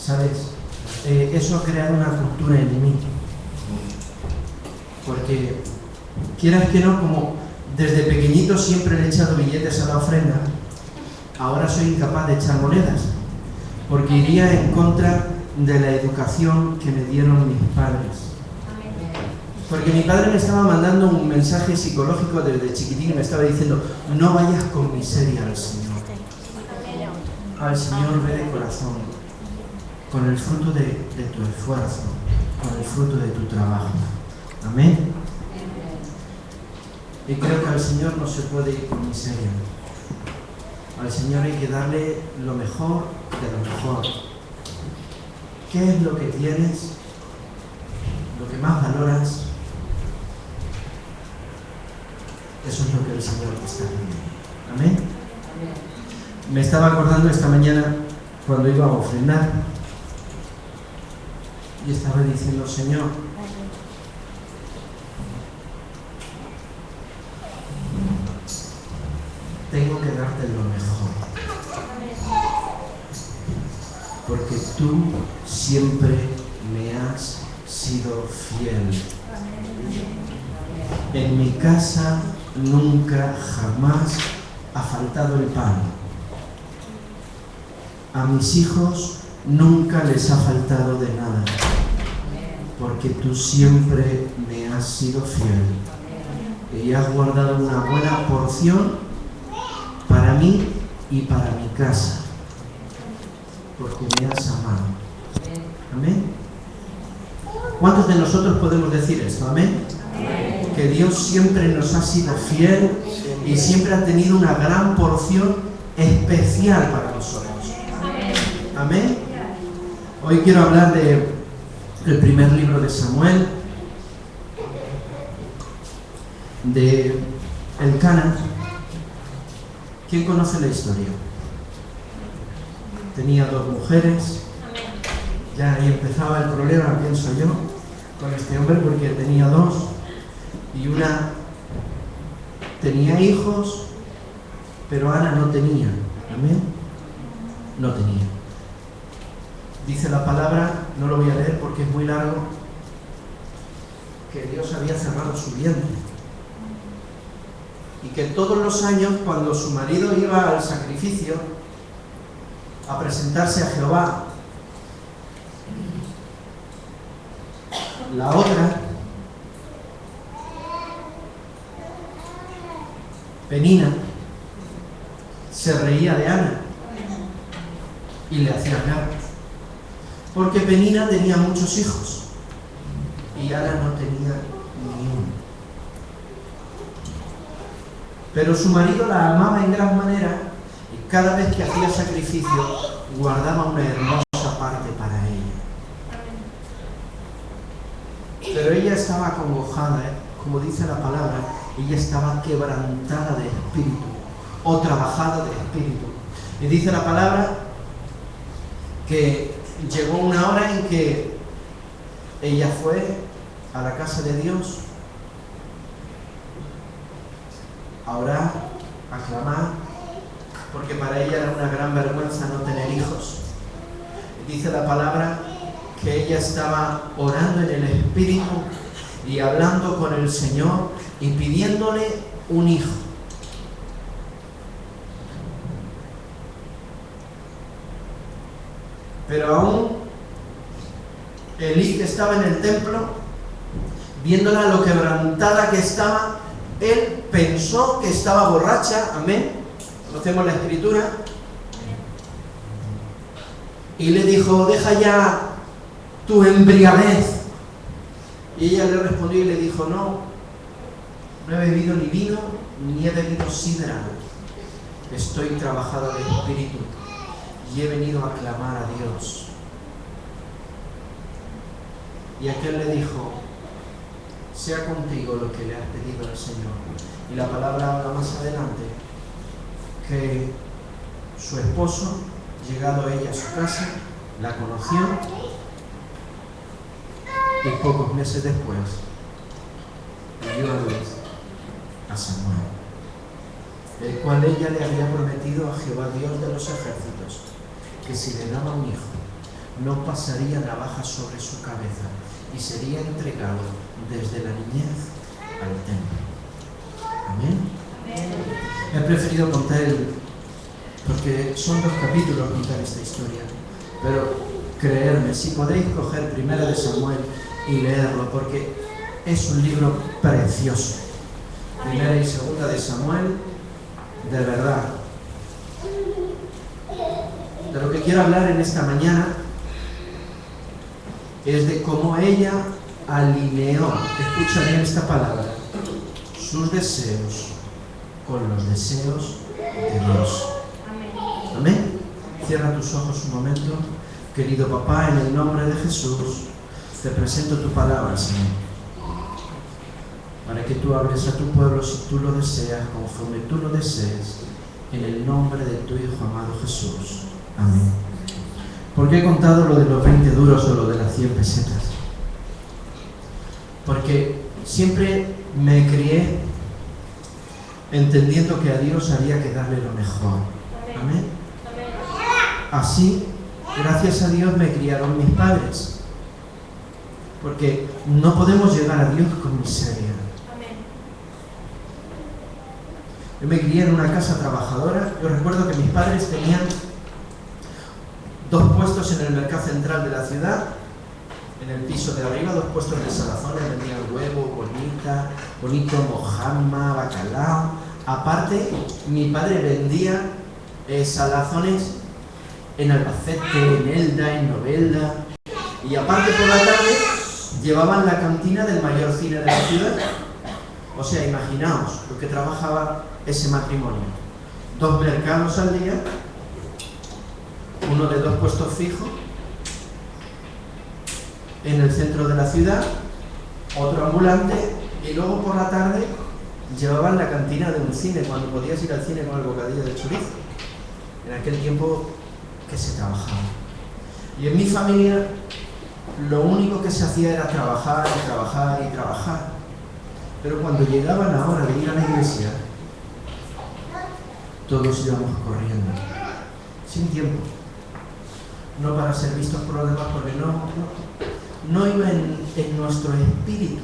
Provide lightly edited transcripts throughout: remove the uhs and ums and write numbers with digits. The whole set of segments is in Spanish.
¿Sabes? Eso ha creado una cultura en mí. Porque, quieras que no, como desde pequeñito siempre le he echado billetes a la ofrenda, ahora soy incapaz de echar monedas, porque iría en contra de la educación que me dieron mis padres. Porque mi padre me estaba mandando un mensaje psicológico desde chiquitín y me estaba diciendo: no vayas con miseria al Señor. Al Señor ve de corazón, con el fruto de tu esfuerzo, con el fruto de tu trabajo. Amén. Y creo que al Señor no se puede ir con miseria. Al Señor hay que darle lo mejor de lo mejor. ¿Qué es lo que tienes? Lo que más valoras. Eso es lo que el Señor te está pidiendo. Amén. Me estaba acordando esta mañana cuando iba a ofrendar y estaba diciendo: Señor, tengo que darte lo mejor, porque tú siempre me has sido fiel. En mi casa nunca, jamás ha faltado el pan. A mis hijos nunca les ha faltado de nada, porque tú siempre me has sido fiel y has guardado una buena porción para mí y para mi casa, porque me has amado. Amén. ¿Cuántos de nosotros podemos decir esto? Amén. Que Dios siempre nos ha sido fiel y siempre ha tenido una gran porción especial para nosotros. Amén. Hoy quiero hablar del primer libro de Samuel, de Elcana. ¿Quién conoce la historia? Tenía 2 mujeres. Ya ahí empezaba el problema, pienso yo, con este hombre, porque tenía 2 y una tenía hijos, pero Ana no tenía. Amén. No tenía. Dice la palabra, no lo voy a leer porque es muy largo, que Dios había cerrado su vientre y que todos los años, cuando su marido iba al sacrificio a presentarse a Jehová, la otra, Penina, se reía de Ana y le hacía guerra, porque Penina tenía muchos hijos y Ana no tenía ni uno. Pero su marido la amaba en gran manera y cada vez que hacía sacrificio guardaba una hermosa parte para ella. Pero ella estaba acongojada, como dice la palabra, ella estaba quebrantada de espíritu o trabajada de espíritu. Y dice la palabra que llegó una hora en que ella fue a la casa de Dios a orar, a clamar, porque para ella era una gran vergüenza no tener hijos. Dice la palabra que ella estaba orando en el Espíritu y hablando con el Señor y pidiéndole un hijo. Pero aún Elí, que estaba en el templo, viéndola lo quebrantada que estaba, él pensó que estaba borracha. Amén. Conocemos la escritura. Y le dijo: deja ya tu embriaguez. Y ella le respondió y le dijo: no he bebido ni vino, ni he bebido sidra. Estoy trabajada de espíritu y he venido a clamar a Dios. Y aquel le dijo: sea contigo lo que le has pedido al Señor. Y la palabra habla más adelante que su esposo, llegado ella a su casa, la conoció y pocos meses después dio a luz a Samuel, el cual ella le había prometido a Jehová Dios de los ejércitos que si le daba un hijo no pasaría navaja sobre su cabeza y sería entregado desde la niñez al templo. Amén. He preferido contar porque son 2 capítulos contar esta historia, pero creedme, si podéis coger 1 de Samuel y leerlo, porque es un libro precioso. 1 y 2 de Samuel, de verdad. De lo que quiero hablar en esta mañana es de cómo ella alineó, escucha bien esta palabra, sus deseos con los deseos de Dios. Amén. Cierra tus ojos un momento. Querido papá, en el nombre de Jesús, te presento tu palabra, Señor, para que tú hables a tu pueblo si tú lo deseas, conforme tú lo desees, en el nombre de tu Hijo amado Jesús. Amén. ¿Por qué he contado lo de los 20 duros o lo de las 100 pesetas? Porque siempre me crié entendiendo que a Dios había que darle lo mejor. Amén. Así, gracias a Dios me criaron mis padres. Porque no podemos llegar a Dios con miseria. Yo me crié en una casa trabajadora. Yo recuerdo que mis padres tenían 2 puestos en el mercado central de la ciudad. En el piso de arriba, 2 puestos de salazones, vendían huevo, bonito, mojama, bacalao. Aparte, mi padre vendía salazones en Albacete, en Elda, en Novelda. Y aparte, por la tarde, llevaban la cantina del mayor cine de la ciudad. O sea, imaginaos lo que trabajaba ese matrimonio. 2 mercados al día, uno de 2 puestos fijos en el centro de la ciudad, otro ambulante, y luego por la tarde llevaban la cantina de un cine, cuando podías ir al cine con el bocadillo de chorizo, en aquel tiempo que se trabajaba. Y en mi familia lo único que se hacía era trabajar y trabajar y trabajar. Pero cuando llegaba la hora de ir a la iglesia, todos íbamos corriendo, sin tiempo. No para ser vistos por los demás, porque no iba en nuestro espíritu.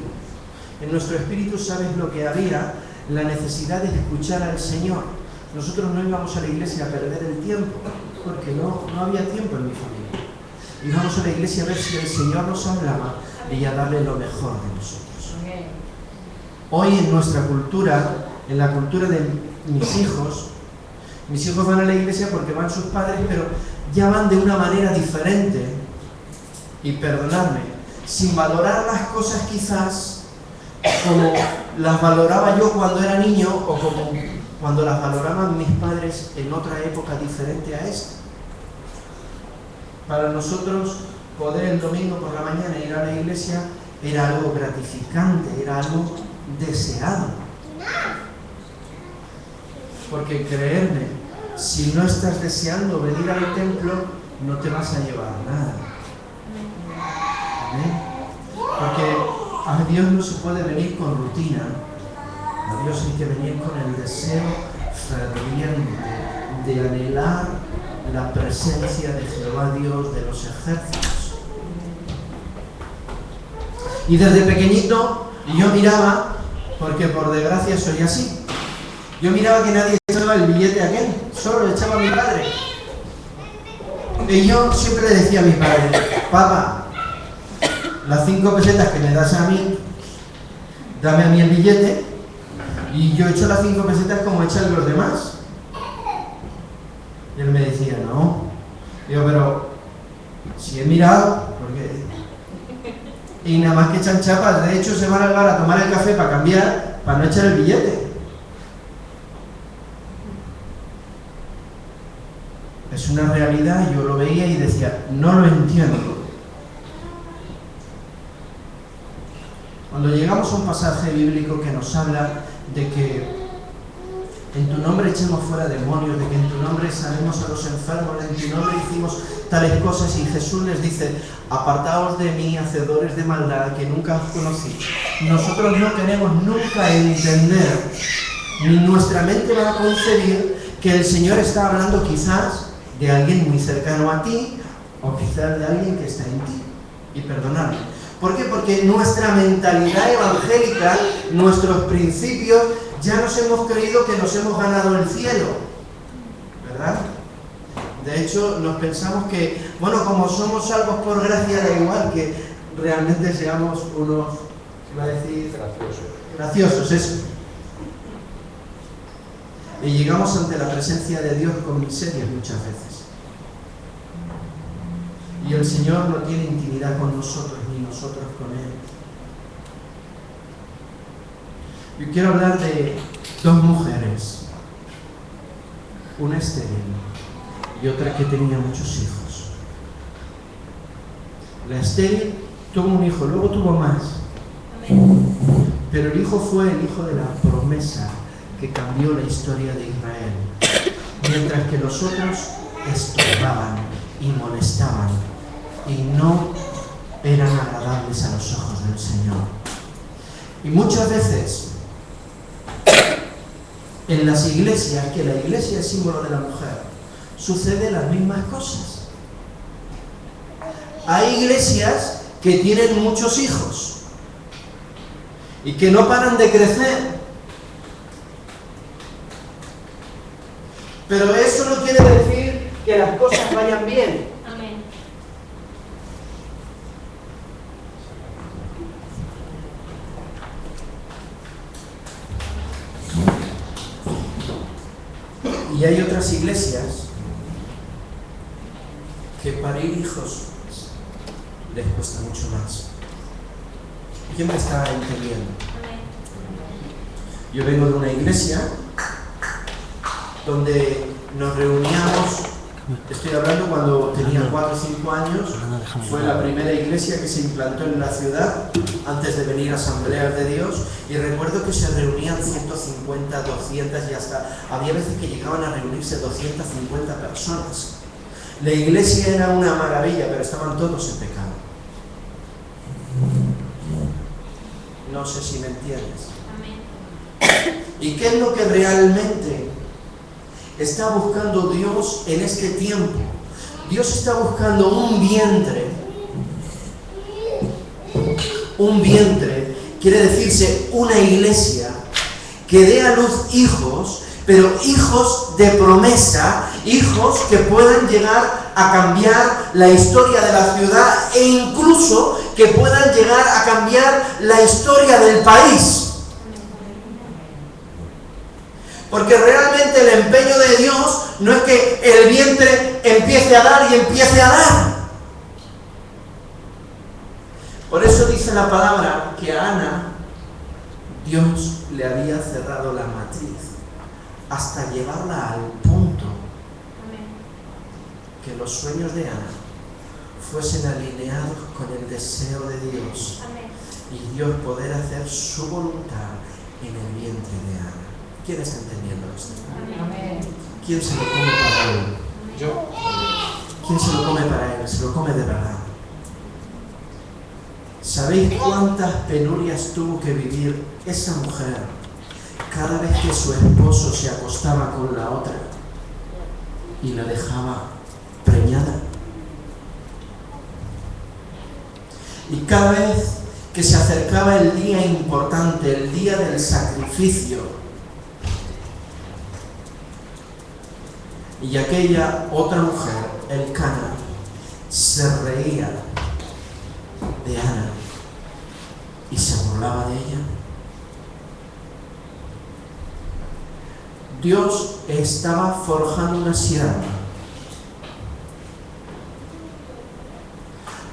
En nuestro espíritu, ¿sabes lo que había? La necesidad de escuchar al Señor. Nosotros no íbamos a la iglesia a perder el tiempo, porque no había tiempo en mi familia. Íbamos a la iglesia a ver si el Señor nos hablaba y a darle lo mejor de nosotros. Hoy en nuestra cultura, en la cultura de mis hijos van a la iglesia porque van sus padres, pero ya van de una manera diferente. Y perdonadme, sin valorar las cosas quizás como las valoraba yo cuando era niño o como cuando las valoraban mis padres en otra época diferente a esta. Para nosotros poder el domingo por la mañana ir a la iglesia era algo gratificante, era algo deseado. Porque creerme, si no estás deseando venir al templo, no te vas a llevar nada. ¿Amén? Porque a Dios no se puede venir con rutina. A Dios hay que venir con el deseo ferviente de anhelar la presencia de Jehová Dios de los ejércitos. Y desde pequeñito yo miraba, porque por desgracia soy así, yo miraba que nadie echaba el billete aquel, solo lo echaba mi padre. Y yo siempre le decía a mi padre: papá, las 5 pesetas que me das a mí, dame a mí el billete, y yo echo las 5 pesetas como echan los demás. Y él me decía: no. Digo: pero si he mirado, porque... Y nada más que echan chapas, de hecho se van al bar a tomar el café para cambiar, para no echar el billete. Es una realidad, yo lo veía y decía: no lo entiendo. Cuando llegamos a un pasaje bíblico que nos habla de que en tu nombre echemos fuera demonios, de que en tu nombre sanemos a los enfermos, en tu nombre hicimos tales cosas, y Jesús les dice: apartaos de mí, hacedores de maldad, que nunca os conocí. Nosotros no queremos nunca entender, ni nuestra mente va a concebir que el Señor está hablando quizás de alguien muy cercano a ti, o quizás de alguien que está en ti, y perdonarle. ¿Por qué? Porque nuestra mentalidad evangélica, nuestros principios, ya nos hemos creído que nos hemos ganado el cielo, ¿verdad? De hecho, nos pensamos que, bueno, como somos salvos por gracia, da igual que realmente seamos unos, iba a decir, graciosos, eso. Y llegamos ante la presencia de Dios con miserias muchas veces. Y el Señor no tiene intimidad con nosotros, ni nosotros con Él. Yo quiero hablar de dos mujeres, una estéril y otra que tenía muchos hijos. La estéril tuvo un hijo, luego tuvo más. Pero el hijo fue el hijo de la promesa que cambió la historia de Israel, mientras que los otros estorbaban y molestaban y no eran agradables a los ojos del Señor. Y muchas veces en las iglesias, que la iglesia es símbolo de la mujer, suceden las mismas cosas. Hay iglesias que tienen muchos hijos y que no paran de crecer. Pero eso no quiere decir que las cosas vayan bien. Amén. Y hay otras iglesias que parir hijos les cuesta mucho más. ¿Quién me está entendiendo? Amén. Yo vengo de una iglesia donde nos reuníamos, estoy hablando cuando tenía 4 o 5 años, fue la primera iglesia que se implantó en la ciudad antes de venir a Asambleas de Dios, y recuerdo que se reunían 150, 200 y hasta había veces que llegaban a reunirse 250 personas. La iglesia era una maravilla, pero estaban todos en pecado. No sé si me entiendes. Amén. ¿Y qué es lo que realmente está buscando Dios en este tiempo? Dios está buscando un vientre. Un vientre quiere decirse una iglesia que dé a luz hijos, pero hijos de promesa, hijos que puedan llegar a cambiar la historia de la ciudad e incluso que puedan llegar a cambiar la historia del país. Porque realmente el empeño de Dios no es que el vientre empiece a dar y empiece a dar. Por eso dice la palabra que a Ana Dios le había cerrado la matriz hasta llevarla al punto que los sueños de Ana fuesen alineados con el deseo de Dios y Dios poder hacer su voluntad en el vientre de Ana. ¿Quién está entendiendo esto? Amén. ¿Quién se lo come para él? Yo. ¿Quién se lo come para él? Se lo come de verdad. ¿Sabéis cuántas penurias tuvo que vivir esa mujer cada vez que su esposo se acostaba con la otra y la dejaba preñada? Y cada vez que se acercaba el día importante, el día del sacrificio, y aquella otra mujer, Elcana, se reía de Ana y se burlaba de ella. Dios estaba forjando una sierva,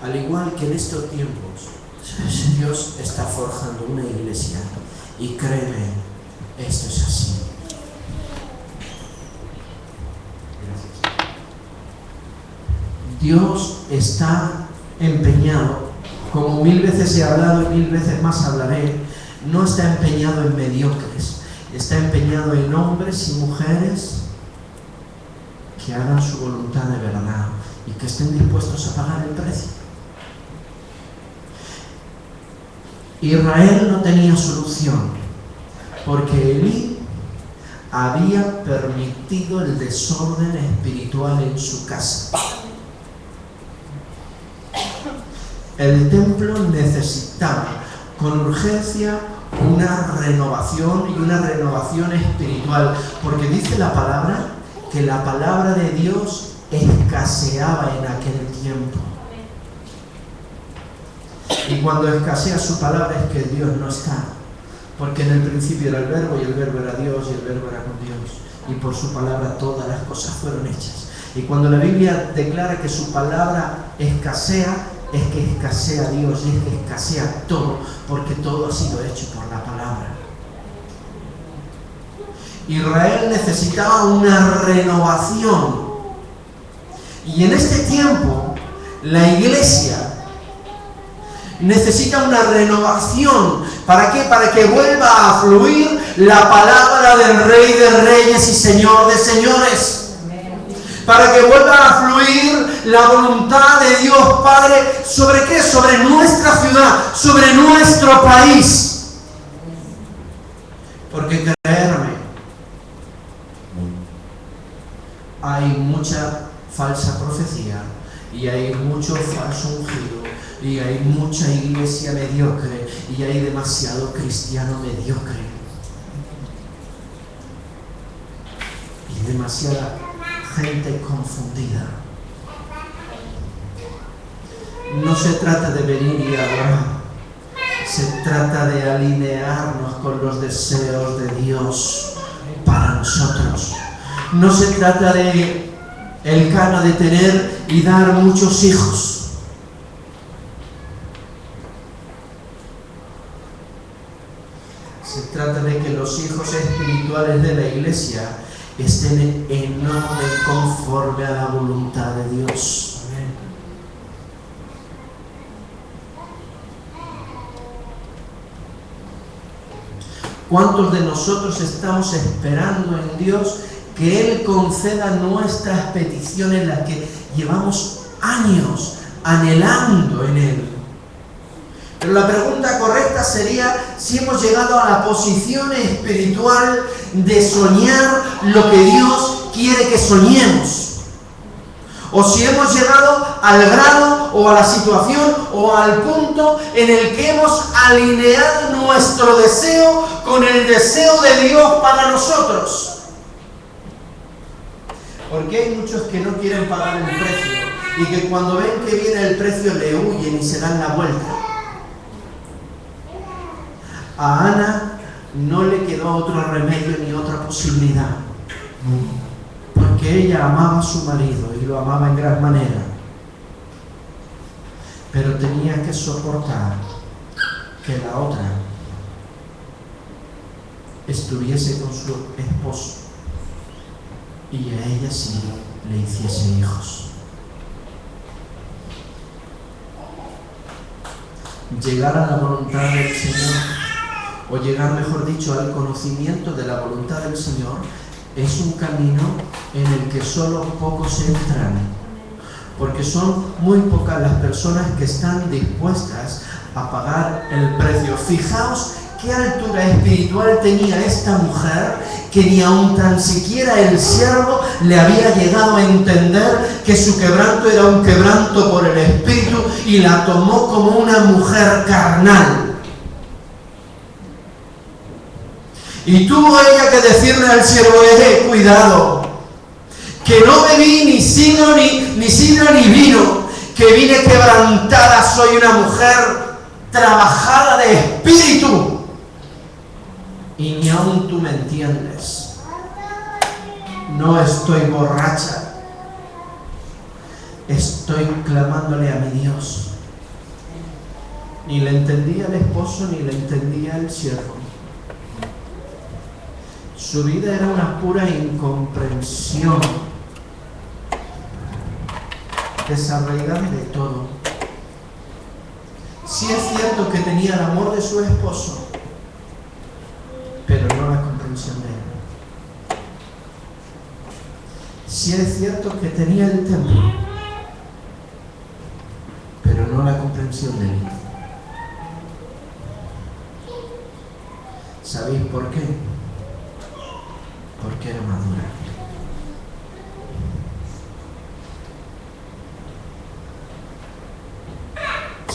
al igual que en estos tiempos Dios está forjando una iglesia, y créeme, esto es así. Dios está empeñado, como 1000 veces he hablado y 1000 veces más hablaré, no está empeñado en mediocres, está empeñado en hombres y mujeres que hagan su voluntad de verdad y que estén dispuestos a pagar el precio. Israel no tenía solución porque Elí había permitido el desorden espiritual en su casa. el templo necesitaba con urgencia una renovación y una renovación espiritual, porque dice la palabra que la palabra de Dios escaseaba en aquel tiempo. Y cuando escasea su palabra es que Dios no está, porque en el principio era el verbo y el verbo era Dios y el verbo era con Dios, y por su palabra todas las cosas fueron hechas. Y cuando la Biblia declara que su palabra escasea, es que escasea Dios y es que escasea todo, porque todo ha sido hecho por la palabra. Israel necesitaba una renovación, y en este tiempo la iglesia necesita una renovación. ¿Para qué? Para que vuelva a fluir la palabra del Rey de Reyes y Señor de Señores. Para que vuelva a fluir la voluntad de Dios Padre. ¿Sobre qué? Sobre nuestra ciudad, sobre nuestro país. Porque creerme, hay mucha falsa profecía y hay mucho falso ungido y hay mucha iglesia mediocre y hay demasiado cristiano mediocre y demasiada gente confundida. No se trata de venir y adorar, se trata de alinearnos con los deseos de Dios para nosotros. No se trata de el cano de tener y dar muchos hijos. Se trata de que los hijos espirituales de la iglesia estén en orden conforme a la voluntad de Dios. Amén. ¿Cuántos de nosotros estamos esperando en Dios que Él conceda nuestras peticiones, las que llevamos años anhelando en Él? Pero la pregunta correcta sería si hemos llegado a la posición espiritual de soñar lo que Dios quiere que soñemos. O si hemos llegado al grado o a la situación o al punto en el que hemos alineado nuestro deseo con el deseo de Dios para nosotros. Porque hay muchos que no quieren pagar el precio y que cuando ven que viene el precio le huyen y se dan la vuelta. A Ana no le quedó otro remedio ni otra posibilidad, porque ella amaba a su marido y lo amaba en gran manera, pero tenía que soportar que la otra estuviese con su esposo y a ella sí le hiciese hijos. Llegar a la voluntad del Señor, o llegar, mejor dicho, al conocimiento de la voluntad del Señor, es un camino en el que solo pocos entran, porque son muy pocas las personas que están dispuestas a pagar el precio. Fijaos qué altura espiritual tenía esta mujer, que ni aun tan siquiera el siervo le había llegado a entender que su quebranto era un quebranto por el Espíritu, y la tomó como una mujer carnal. Y tuvo ella que decirle al siervo: cuidado, que no bebí ni sidra ni vino, que vine quebrantada, soy una mujer trabajada de espíritu. Y ni aún tú me entiendes. No estoy borracha, estoy clamándole a mi Dios. Ni le entendía el esposo ni le entendía el siervo. Su vida era una pura incomprensión, desarraigada de todo. Sí es cierto que tenía el amor de su esposo, pero no la comprensión de él. Sí es cierto que tenía el templo, pero no la comprensión de él. ¿Sabéis por qué? Porque era madura.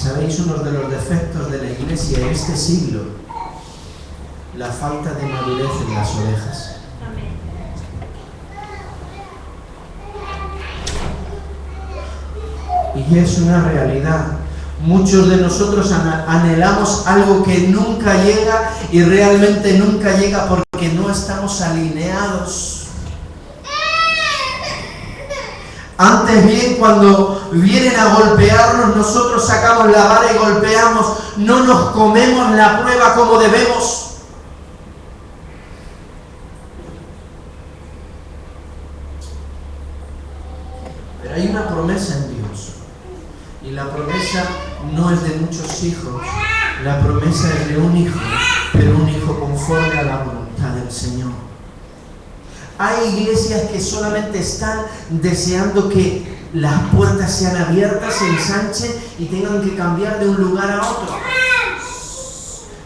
¿Sabéis uno de los defectos de la iglesia en este siglo? La falta de madurez en las ovejas. Y es una realidad. Muchos de nosotros anhelamos algo que nunca llega y realmente nunca llega porque no estamos alineados. Antes bien, cuando vienen a golpearnos, nosotros sacamos la vara y golpeamos, no nos comemos la prueba como debemos. Pero hay una promesa en Dios. Y la promesa no es de muchos hijos, la promesa es de un hijo, pero un hijo conforme a la voluntad del Señor. Hay iglesias que solamente están deseando que las puertas sean abiertas, se ensanchen y tengan que cambiar de un lugar a otro.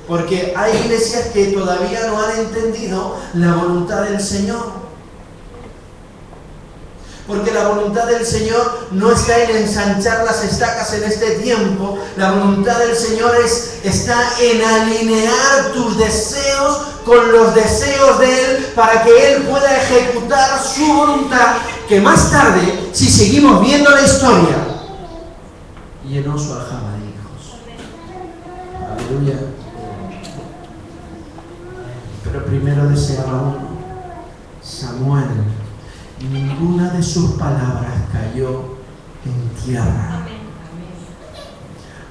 Porque hay iglesias que todavía no han entendido la voluntad del Señor. Porque la voluntad del Señor no está en ensanchar las estacas en este tiempo. La voluntad del Señor está en alinear tus deseos con los deseos de Él para que Él pueda ejecutar su voluntad, que más tarde, si seguimos viendo la historia, llenó su aljaba de hijos. Aleluya. Pero primero deseaba uno, Samuel. Ninguna de sus palabras cayó en tierra.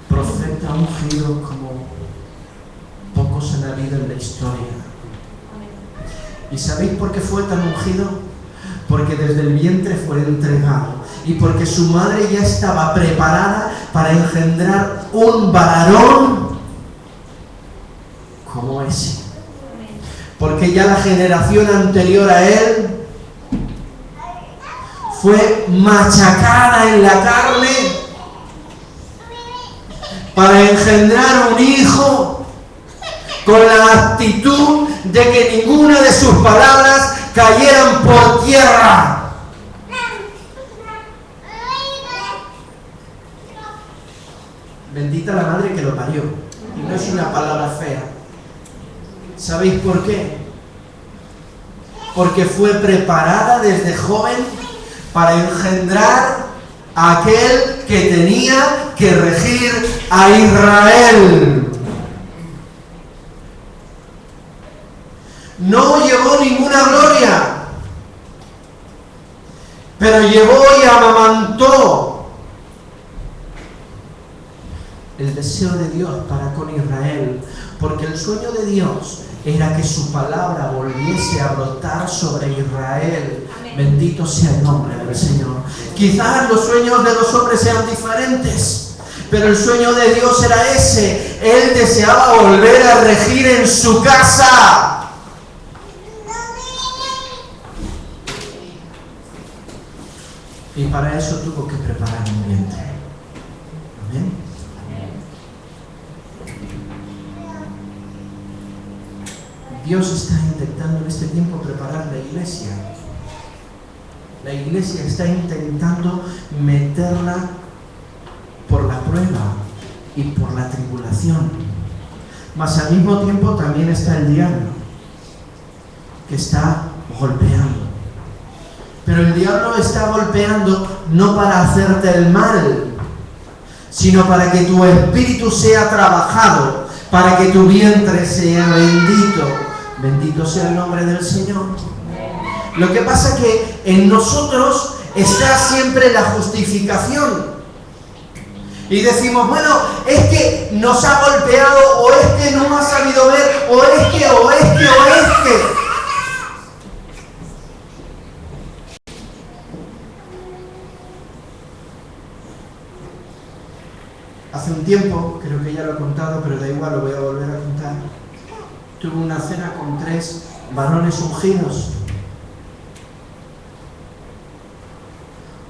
Profeta ungido como pocos han habido en la historia. ¿Y sabéis por qué fue tan ungido? Porque desde el vientre fue entregado y porque su madre ya estaba preparada para engendrar un varón como ese. Porque ya la generación anterior a él fue machacada en la carne para engendrar un hijo con la actitud de que ninguna de sus palabras cayeran por tierra. Bendita la madre que lo parió. Y no es una palabra fea. ¿Sabéis por qué? Porque fue preparada desde joven para engendrar a aquel que tenía que regir a Israel. No llevó ninguna gloria, pero llevó y amamantó el deseo de Dios para con Israel, porque el sueño de Dios era que su palabra volviese a brotar sobre Israel. Bendito sea el nombre del Señor. Quizás los sueños de los hombres sean diferentes, pero el sueño de Dios era ese. Él deseaba volver a regir en su casa. Y para eso tuvo que preparar un vientre. Amén. Dios está intentando en este tiempo preparar la iglesia. La iglesia está intentando meterla por la prueba y por la tribulación. Mas al mismo tiempo también está el diablo, que está golpeando. Pero el diablo está golpeando no para hacerte el mal, sino para que tu espíritu sea trabajado, para que tu vientre sea bendito. Bendito sea el nombre del Señor. Lo que pasa es que en nosotros está siempre la justificación. Y decimos, bueno, es que nos ha golpeado, o es que no ha sabido ver, o es que. Hace un tiempo, creo que ya lo he contado, pero da igual, lo voy a volver a contar. Tuve una cena con 3 varones ungidos.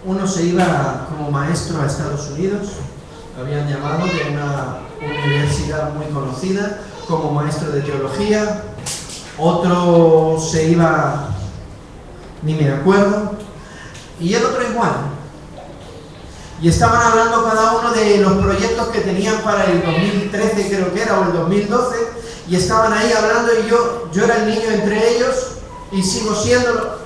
Uno se iba como maestro a Estados Unidos, lo habían llamado de una universidad muy conocida como maestro de teología. Otro se iba, ni me acuerdo, y el otro igual. y estaban hablando cada uno de los proyectos que tenían para el 2013, creo que era, o el 2012, y estaban ahí hablando, y yo era el niño entre ellos, y sigo siéndolo.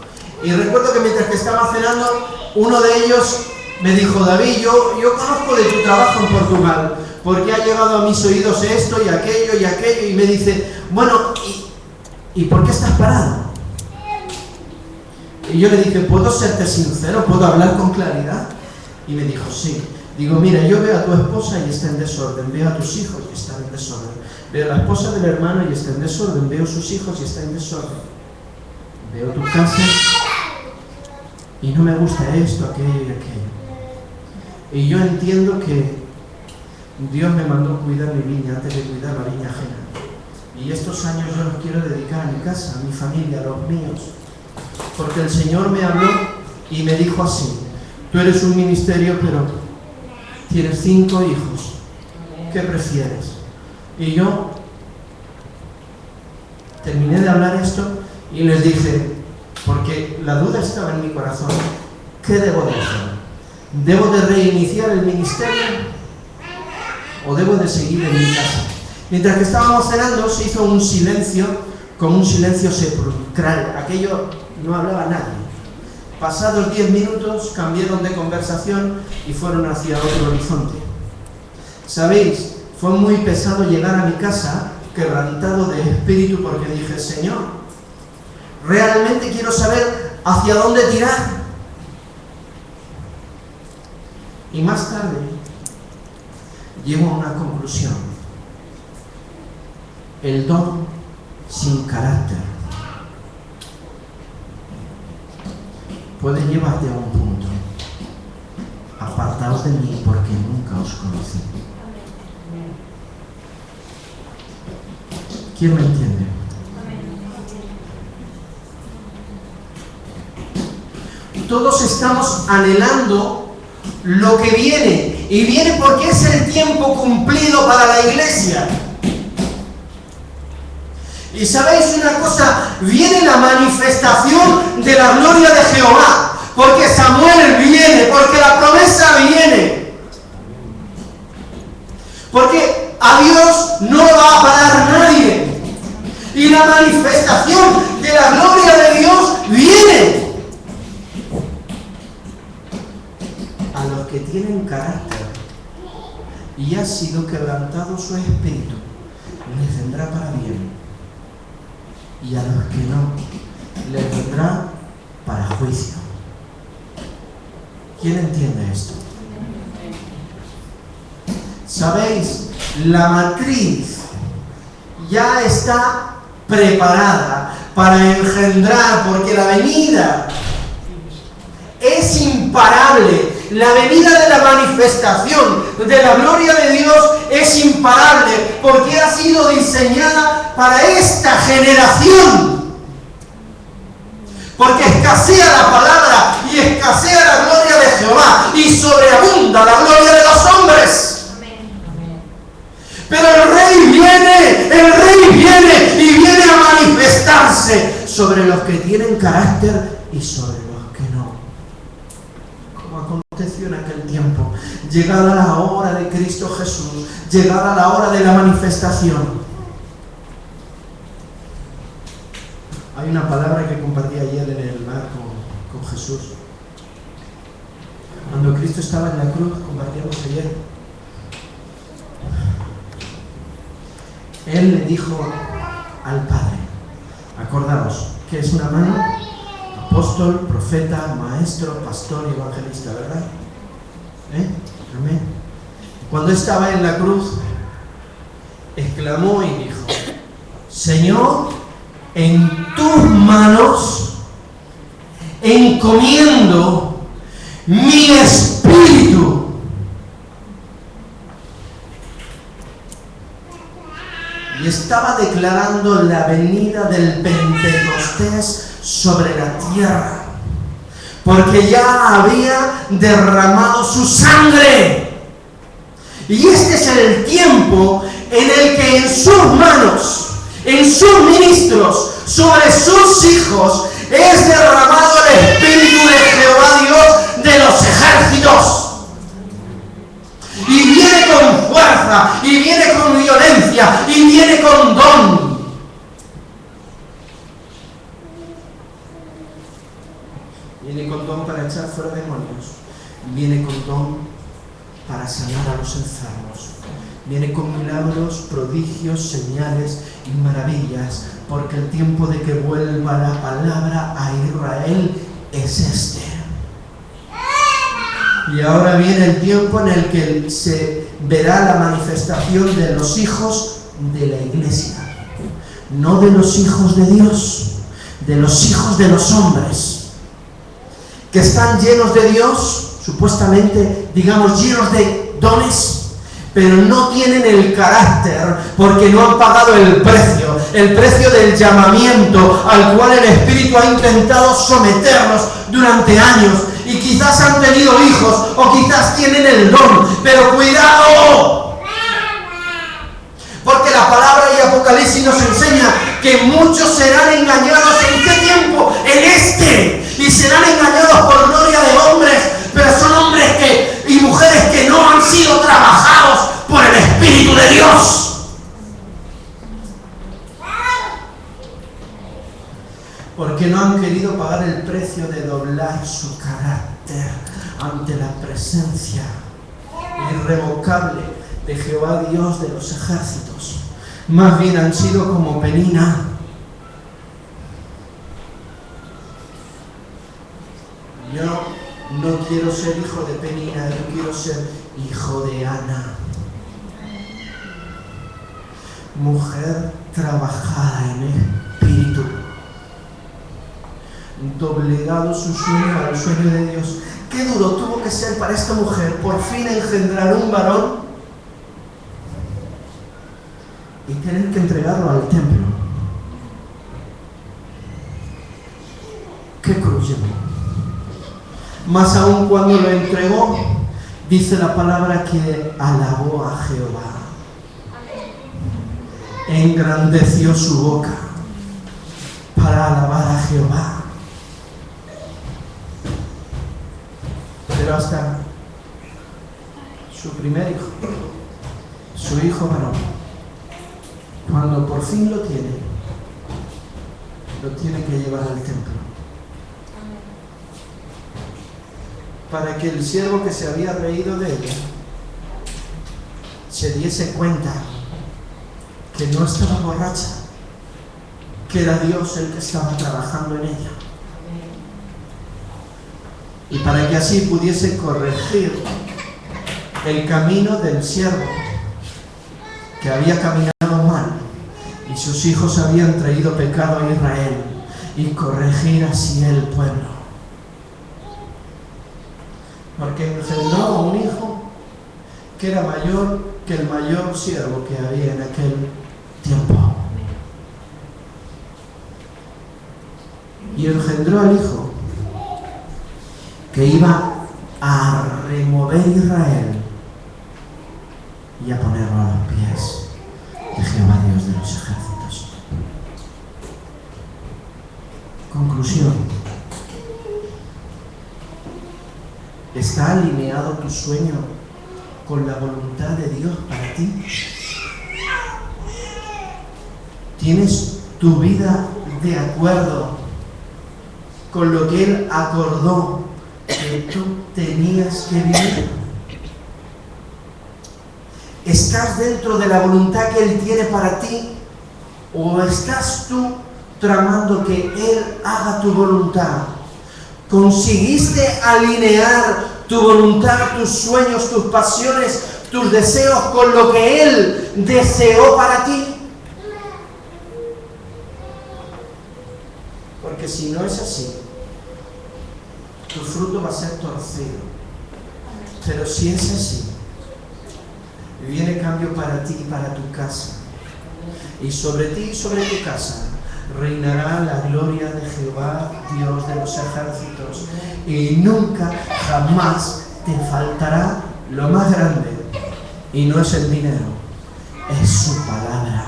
Y recuerdo que mientras que estaba cenando, uno de ellos me dijo: David, yo conozco de tu trabajo en Portugal, porque ha llegado a mis oídos esto y aquello, y me dice: bueno, ¿y por qué estás parado? Y yo le dije: ¿puedo serte sincero? ¿Puedo hablar con claridad? Y me dijo: sí. Digo: mira, yo veo a tu esposa y está en desorden, veo a tus hijos y están en desorden, veo a la esposa del hermano y está en desorden, veo a sus hijos y está en desorden, veo tu casa y no me gusta esto, aquello y aquello. Y yo entiendo que Dios me mandó cuidar mi viña antes de cuidar la viña ajena. Y estos años yo los quiero dedicar a mi casa, a mi familia, a los míos. Porque el Señor me habló y me dijo así: tú eres un ministerio, pero tienes 5 hijos. ¿Qué prefieres? Y yo terminé de hablar esto y les dije, porque la duda estaba en mi corazón: ¿qué debo de hacer? ¿Debo de reiniciar el ministerio o debo de seguir en mi casa? Mientras que estábamos cenando, se hizo un silencio, como un silencio sepulcral. Aquello no hablaba nadie. Pasados 10 minutos cambiaron de conversación y fueron hacia otro horizonte. ¿Sabéis? Fue muy pesado llegar a mi casa quebrantado de espíritu, porque dije: Señor, realmente quiero saber hacia dónde tirar. Y más tarde llego a una conclusión: el don sin carácter puede llevarte a un punto: apartaos de mí porque nunca os conocí. ¿Quién me entiende? Todos estamos anhelando lo que viene, y viene porque es el tiempo cumplido para la iglesia. Y sabéis una cosa, viene la manifestación de la gloria de Jehová, porque Samuel viene, porque la promesa viene, porque a Dios no va a parar nadie, y la manifestación de la gloria de Dios viene. A los que tienen carácter y ha sido quebrantado su espíritu, les vendrá para bien, y a los que no, les vendrá para juicio. ¿Quién entiende esto? ¿Sabéis? La matriz ya está preparada para engendrar, porque la venida es imparable. La venida de la manifestación de la gloria de Dios es imparable, porque ha sido diseñada para esta generación. Porque escasea la palabra y escasea la gloria de Jehová, y sobreabunda la gloria de los hombres. Pero el rey viene y viene a manifestarse sobre los que tienen carácter y sobre los que no. Como aconteció en aquel tiempo, llegada la hora de Cristo Jesús, llegada la hora de la manifestación. Hay una palabra que compartí ayer en el mar con Jesús. Cuando Cristo estaba en la cruz, compartíamos ayer. Él le dijo al Padre, acordaos, que es una mano: apóstol, profeta, maestro, pastor y evangelista, ¿verdad? Amén. Cuando estaba en la cruz, exclamó y dijo: Señor, en tus manos encomiendo mi espíritu. Y estaba declarando la venida del Pentecostés sobre la tierra, porque ya había derramado su sangre. Y este es el tiempo en el que en sus manos, en sus ministros, sobre sus hijos, es derramado el Espíritu de Jehová Dios de los ejércitos. fuerza, y viene con violencia, y viene con don. Viene con don para echar fuera demonios. Viene con don para sanar a los enfermos. Viene con milagros, prodigios, señales y maravillas, porque el tiempo de que vuelva la palabra a Israel es este. Y ahora viene el tiempo en el que se verá la manifestación de los hijos de la iglesia. No de los hijos de Dios, de los hijos de los hombres, que están llenos de Dios, supuestamente, digamos, llenos de dones, pero no tienen el carácter, porque no han pagado el precio del llamamiento al cual el Espíritu ha intentado someterlos durante años, y quizás han tenido hijos, o quizás tienen el don, pero cuidado, porque la palabra y Apocalipsis nos enseña que muchos serán engañados. ¿En qué tiempo? En este. Y serán engañados por gloria de hombres, pero son hombres y mujeres que no han sido trabajados por el Espíritu de Dios. Porque no han querido pagar el precio de doblar su carácter ante la presencia irrevocable de Jehová Dios de los ejércitos. Más bien han sido como Penina. Yo no quiero ser hijo de Penina, yo quiero ser hijo de Ana. Mujer trabajada en espíritu, doblegado su sueño al sueño de Dios. Qué duro tuvo que ser para esta mujer por fin engendrar un varón y tener que entregarlo al templo. Qué cruz llevó. Más aún cuando lo entregó, dice la palabra que alabó a Jehová. Engrandeció su boca para alabar a Jehová. Pero hasta su primer hijo, su hijo varón, cuando por fin lo tiene que llevar al templo. Para que el siervo que se había reído de ella se diese cuenta que no estaba borracha, que era Dios el que estaba trabajando en ella. Y para que así pudiese corregir el camino del siervo que había caminado mal y sus hijos habían traído pecado a Israel, y corregir así el pueblo. Porque engendró un hijo que era mayor que el mayor siervo que había en aquel tiempo. Y engendró al hijo que iba a remover Israel y a ponerlo a los pies de Jehová Dios de los ejércitos. Conclusión. ¿Está alineado tu sueño con la voluntad de Dios para ti? ¿Tienes tu vida de acuerdo con lo que Él acordó que tú tenías que vivir? ¿Estás dentro de la voluntad que Él tiene para ti? ¿O estás tú tramando que Él haga tu voluntad? ¿Conseguiste alinear tu voluntad, tus sueños, tus pasiones, tus deseos con lo que Él deseó para ti? Porque si no es así, tu fruto va a ser torcido. Pero si es así, viene cambio para ti y para tu casa. Y sobre ti y sobre tu casa reinará la gloria de Jehová, Dios de los ejércitos, y nunca, jamás te faltará lo más grande, y no es el dinero, es su palabra.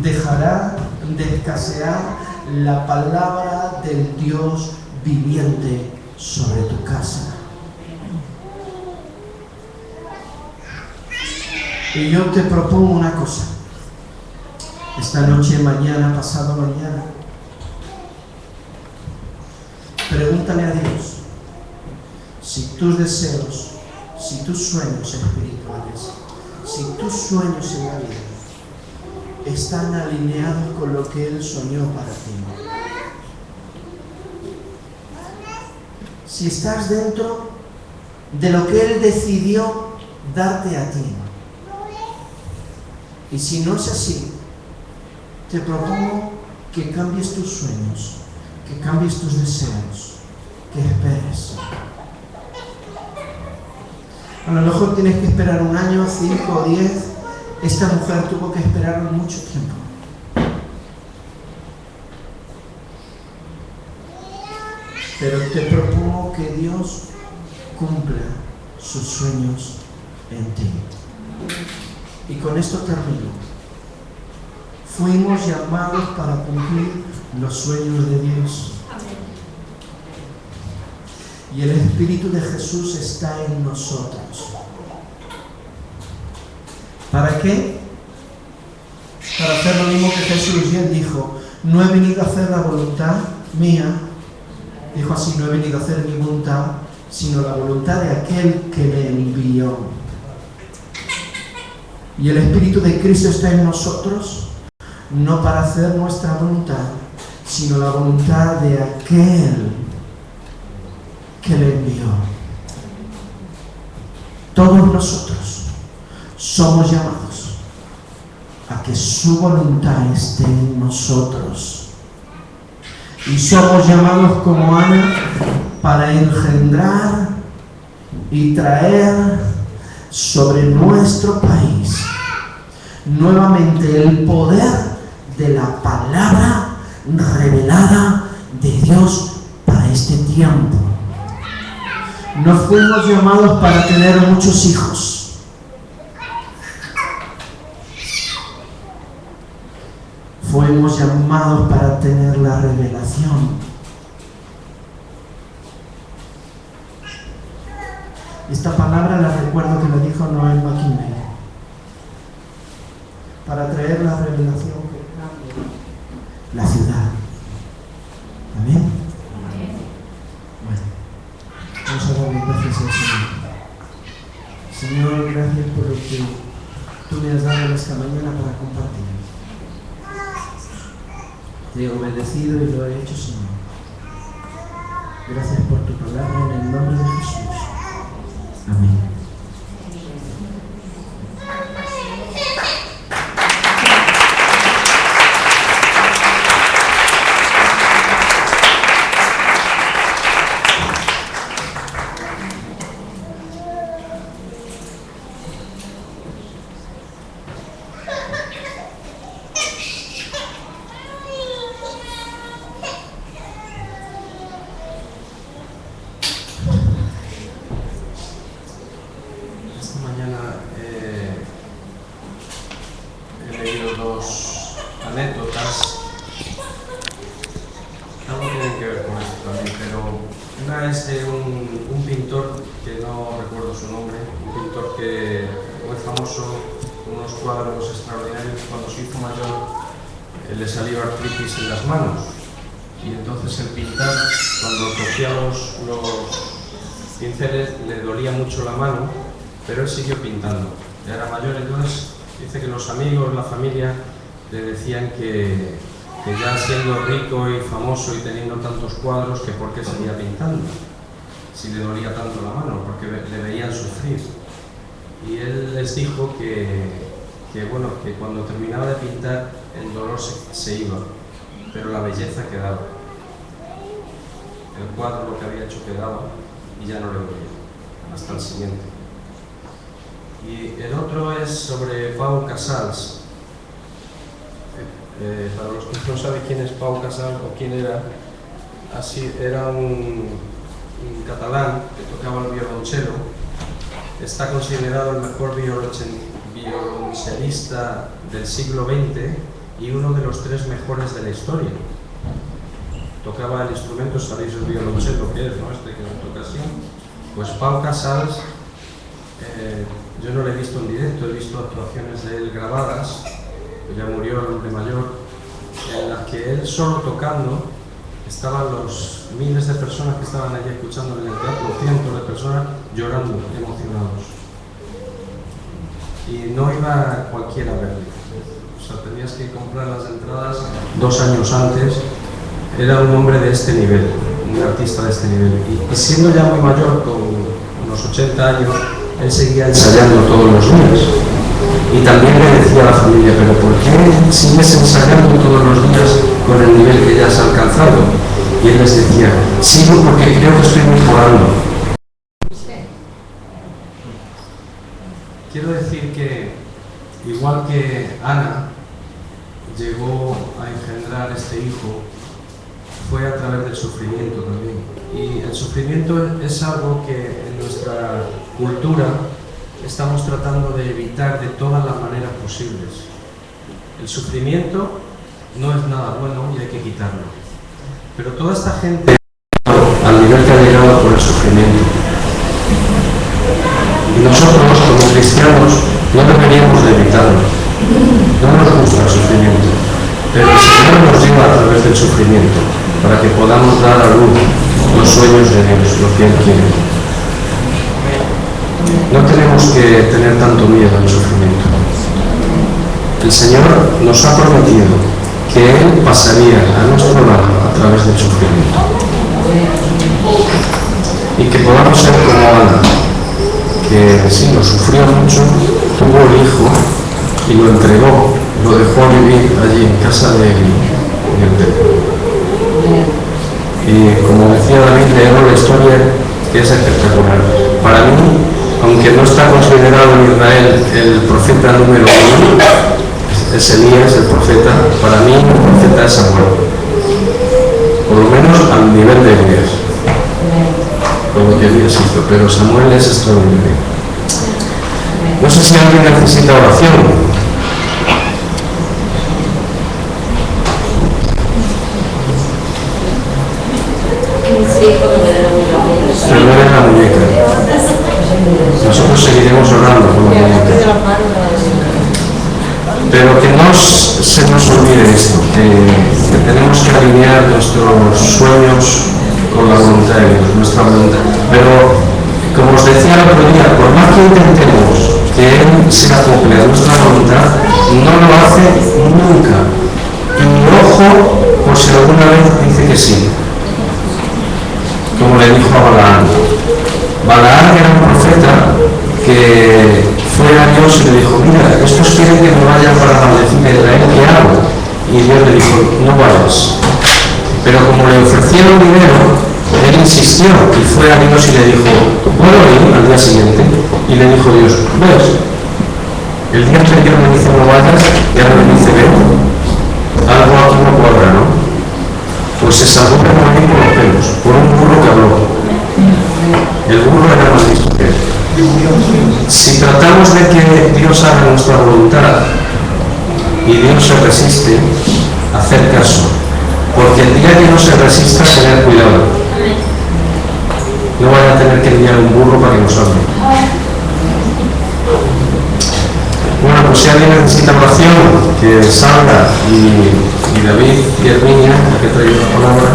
Dejará de escasear la palabra del Dios viviente sobre tu casa. Y yo te propongo una cosa. Esta noche, mañana, pasado mañana, pregúntale a Dios si tus deseos, si tus sueños espirituales, si tus sueños en la vida están alineados con lo que Él soñó para ti. Si estás dentro de lo que Él decidió darte a ti. Y si no es así, te propongo que cambies tus sueños, que cambies tus deseos, que esperes. A lo mejor tienes que esperar 1 año, 5 o 10. Esta mujer tuvo que esperar mucho tiempo. Pero te propongo que Dios cumpla sus sueños en ti. Y con esto termino. Fuimos llamados para cumplir los sueños de Dios. Y el Espíritu de Jesús está en nosotros. ¿Para qué? Para hacer lo mismo que Jesús. Y Él dijo, no he venido a hacer la voluntad mía. Dijo así, no he venido a hacer mi voluntad, sino la voluntad de aquel que me envió. Y el Espíritu de Cristo está en nosotros, no para hacer nuestra voluntad, sino la voluntad de aquel que le envió. Todos nosotros somos llamados a que su voluntad esté en nosotros. Y somos llamados como Ana para engendrar y traer sobre nuestro país nuevamente el poder de la palabra revelada de Dios para este tiempo. No fuimos llamados para tener muchos hijos. Fuimos llamados para tener la revelación. Esta palabra la recuerdo que la dijo Noel McKinley. Para traer la revelación que cambie la ciudad. Amén. Bueno, vamos a darle gracias al Señor. Señor, gracias por lo que tú me has dado esta mañana para compartir. Te he obedecido y lo he hecho, Señor. Gracias por tu palabra en el nombre de Jesús. Amén. Le salió artritis en las manos y entonces el pintar, cuando cogía los pinceles, le dolía mucho la mano, pero él siguió pintando. Ya era mayor, entonces dice que los amigos, la familia, le decían que ya siendo rico y famoso y teniendo tantos cuadros, que por qué seguía pintando si le dolía tanto la mano, porque le veían sufrir. Y él les dijo que cuando terminaba de pintar el dolor se iba, pero la belleza quedaba. El cuadro, lo que había hecho, quedaba y ya no le dolía, hasta el siguiente. Y el otro es sobre Pau Casals. Para los que no saben quién es Pau Casals o quién era, era un catalán que tocaba el violonchelo. Está considerado el mejor violonchelista del siglo XX y uno de los 3 mejores de la historia. Tocaba el instrumento, sabéis el violonchelo que es, ¿no? Este que nos toca así. Pues Pau Casals yo no lo he visto en directo, he visto actuaciones de él grabadas, que ya murió el hombre mayor, en las que él solo tocando, estaban los miles de personas que estaban allí escuchando en el teatro, cientos de personas llorando, emocionados. Y no iba cualquiera a verle. O sea, tenías que comprar las entradas 2 años antes. Era un hombre de este nivel, un artista de este nivel. Y siendo ya muy mayor, con unos 80 años, él seguía ensayando todos los días. Y también le decía a la familia, pero ¿por qué sigues ensayando todos los días con el nivel que ya has alcanzado? Y él les decía, sigo porque creo que estoy mejorando. Quiero decir que, igual que Ana llegó a engendrar este hijo, fue a través del sufrimiento también. Y el sufrimiento es algo que en nuestra cultura estamos tratando de evitar de todas las maneras posibles. El sufrimiento no es nada bueno y hay que quitarlo. Pero toda esta gente, al nivel que ha llegado por el sufrimiento, y nosotros como cristianos no deberíamos de evitarlo. No nos gusta el sufrimiento, pero el Señor nos lleva a través del sufrimiento para que podamos dar a luz los sueños de Dios, lo que Él quiere. No tenemos que tener tanto miedo al sufrimiento. El Señor nos ha prometido que Él pasaría a nuestro lado a través del sufrimiento. Y que podamos ser como Ana, que sí, lo sufrió mucho, tuvo el hijo y lo entregó, lo dejó vivir allí en casa de Eli. Y como decía David, leemos la historia que es espectacular. Para mí, aunque no está considerado en Israel el profeta número 1, es Elías el profeta, para mí el profeta es Samuel, por lo menos al nivel de Elías, con lo que Elías hizo, pero Samuel es extraordinario. No sé si alguien necesita oración. Se mueve la muñeca. Nosotros seguiremos orando por la muñeca. Pero que no se nos olvide esto, que tenemos que alinear nuestros sueños con la voluntad de Dios, nuestra voluntad. Pero, como os decía el otro día, por más que intentemos que Él se acople a nuestra voluntad, no lo hace nunca. Y ojo, por si alguna vez dice que sí. Como le dijo a Balaam. Balaam era un profeta que fue a Dios y le dijo, mira, estos quieren que me vaya para maldecir a Israel, ¿qué hago? Y Dios le dijo, no vayas. Pero como le ofrecieron dinero, él insistió y fue a Dios y le dijo, ¿puedo ir al día siguiente? Y le dijo Dios, ¿ves? El día que Dios me dice no vayas, ya no me dice ven. Algo aquí no cuadra, ¿no? Pues se salvó por ahí por los pelos, por un burro que habló. El burro era más listo que él. Si tratamos de que Dios haga nuestra voluntad y Dios se resiste, hacer caso. Porque el día que no se resista, tener cuidado. No vaya a tener que enviar un burro para que nos hable. Bueno, pues si alguien necesita oración, que salga y David y Herminia, que trae una palabra.